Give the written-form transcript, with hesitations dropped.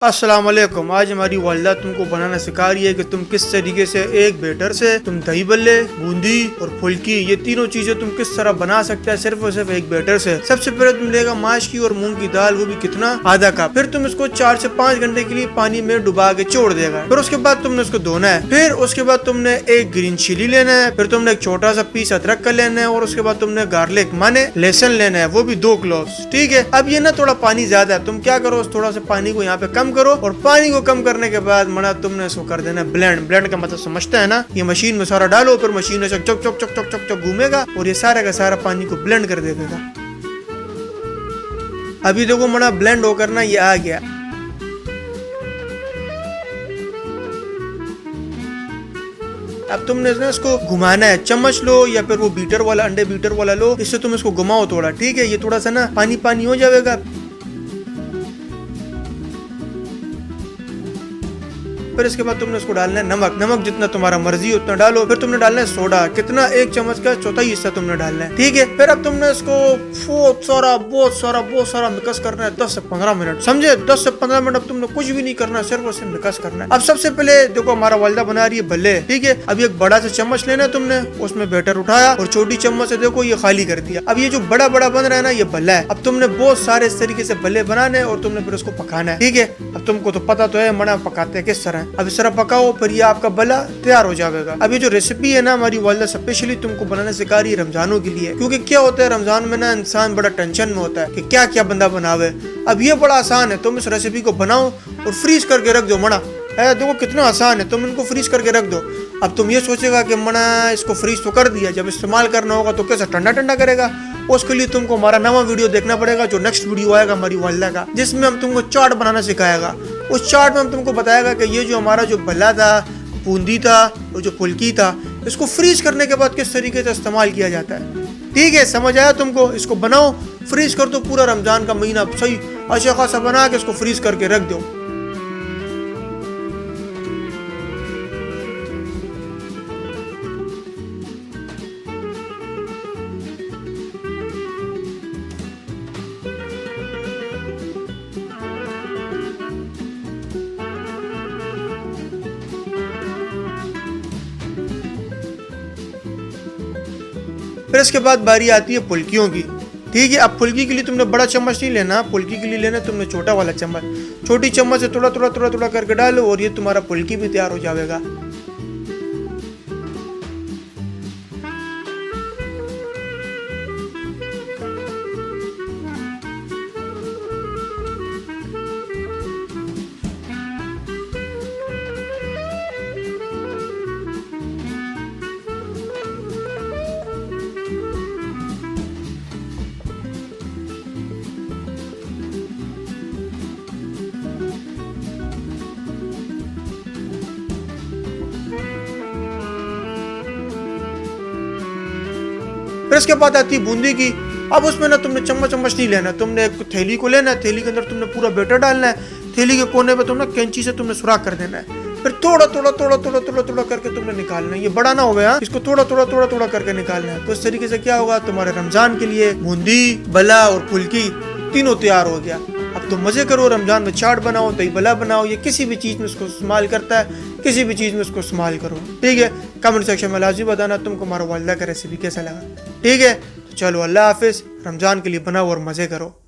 अस्सलाम वालेकुम। आज हमारी वालिदा तुमको बनाना सिखा रही है कि तुम किस तरीके से एक बैटर से तुम दही बल्ले, बूंदी और फुल्की ये तीनों चीजें तुम किस तरह बना सकते हैं सिर्फ और सिर्फ एक बैटर से। सबसे पहले तुम लेगा माश की और मूंग की दाल, वो भी कितना, आधा कप। फिर तुम इसको 4 से 5 घंटे के लिए पानी में डुबा के छोड़ देगा। फिर उसके बाद तुमने उसको धोना है। फिर उसके बाद तुमने एक ग्रीन चिली लेना है। फिर तुमने एक छोटा सा पीस अदरक का लेना है और उसके बाद तुमने गार्लिक माने लहसुन लेना है, वो भी 2 क्लोव्स। ठीक है। अब ये ना थोड़ा पानी ज्यादा है, तुम क्या करो थोड़ा सा पानी को यहाँ पे कम करो और पानी को कम करने के बाद मना तुमने इसको कर देना ब्लेंड। ब्लेंड का मतलब समझते हैं ना, ये मशीन में सारा डालो, फिर मशीन में चक चक चक चक चक चक घूमेगा और ये सारा का सारा पानी को ब्लेंड कर देगा। अभी देखो मना ब्लेंड होकर ना ये आ गया। अब तुमने इसको घुमाना है, चम्मच लो या फिर वो बीटर वाला, अंडे बीटर वाला लो, इससे तुम इसको घुमाओ थोड़ा। ठीक है। ये थोड़ा सा ना पानी पानी हो जाएगा। फिर इसके बाद तुमने उसको डालना है नमक। नमक जितना तुम्हारा मर्जी उतना डालो। फिर तुमने डालना है सोडा, कितना, 1 चम्मच का चौथाई हिस्सा तुमने डालना है। ठीक है। फिर अब तुमने इसको बहुत सारा मिक्स करना है 10 से 15 मिनट, समझे। 10 से 15 मिनट अब तुमने कुछ भी नहीं करना, सिर्फ उसे मिक्स करना है। अब सबसे पहले देखो हमारा वालिदा बना रही है भल्ले। ठीक है। अब एक बड़ा सा चम्मच लेना है तुमने, उसमें बैटर उठाया और छोटी चम्मच से देखो ये खाली कर दिया। अब ये जो बड़ा बड़ा बन रहा है ना, ये भल्ला है। अब तुमने बहुत सारे इस तरीके से भल्ले बनाने और तुमने फिर उसको पकाना है। ठीक है। अब तुमको तो पता तो है मना पकाते हैं किस तरह। अब इस तरह पकाओ, फिर ये आपका भल्ला तैयार हो जाएगा। अब ये जो रेसिपी है ना, हमारी वालिदा स्पेशली तुमको बनाने सिखा रही है रमजानों के लिए, क्योंकि क्या होता है रमजान में ना इंसान बड़ा टेंशन में होता है कि क्या क्या बंदा बनावे। अब ये बड़ा आसान है, तुम इस रेसिपी को बनाओ और फ्रीज करके रख दो। मना है देखो कितना आसान है, तुम इनको फ्रीज करके रख दो। अब तुम ये सोचेगा कि मना इसको फ्रीज तो कर दिया, जब इस्तेमाल करना होगा तो कैसे ठंडा ठंडा करेगा। उसके लिए तुमको हमारा नवा वीडियो देखना पड़ेगा, जो नेक्स्ट वीडियो आएगा हमारी वालिदा का, जिसमें हम तुमको चाट बनाना सिखाएगा। उस चाट में हम तुमको बताएगा कि ये जो हमारा जो भल्ला था, बूंदी था और जो फुल्की था, इसको फ्रीज करने के बाद किस तरीके से इस्तेमाल किया जाता है। ठीक है, समझ आया तुमको। इसको बनाओ, फ्रीज कर दो, पूरा रमजान का महीना सही अच्छा खासा बना के इसको फ्रीज करके रख दो। फिर इसके बाद बारी आती है फुल्कियों की। ठीक है। अब फुल्की के लिए तुमने बड़ा चम्मच नहीं लेना, फुल्की के लिए लेना तुमने छोटा वाला चम्मच। छोटी चम्मच से थोड़ा थोड़ा थोड़ा थोड़ा करके डालो और ये तुम्हारा फुल्की भी तैयार हो जाएगा। फिर इसके बाद आती है बूंदी की। अब उसमें ना तुमने चम्मच चम्मच नहीं लेना, तुमने एक थैली को लेना है, थैली के अंदर तुमने पूरा बैटर डालना है। थैली के कोने पे तुमने कैंची से तुमने सुराख कर देना है। फिर थोड़ा थोड़ा थोड़ा थोड़ा थोड़ा थोड़ा करके तुमने निकालना है। ये बड़ा ना हो गया, इसको थोड़ा थोड़ा थोड़ा थोड़ा करके निकालना है। तो इस तरीके से क्या होगा, तुम्हारे रमजान के लिए बूंदी, भल्ला और फुल्की तीनों तैयार हो गया। अब तो मजे करो, रमजान में चाट बनाओ, दही भल्ला बनाओ, ये किसी भी चीज में इसको इस्तेमाल करता है, किसी भी चीज में इसको इस्तेमाल करो। ठीक है। कमेंट सेक्शन में लाजमी बताना तुमको हमारा वालिदा का रेसिपी कैसा लगा। ठीक है। तो चलो अल्लाह हाफिज। रमजान के लिए बनाओ और मजे करो।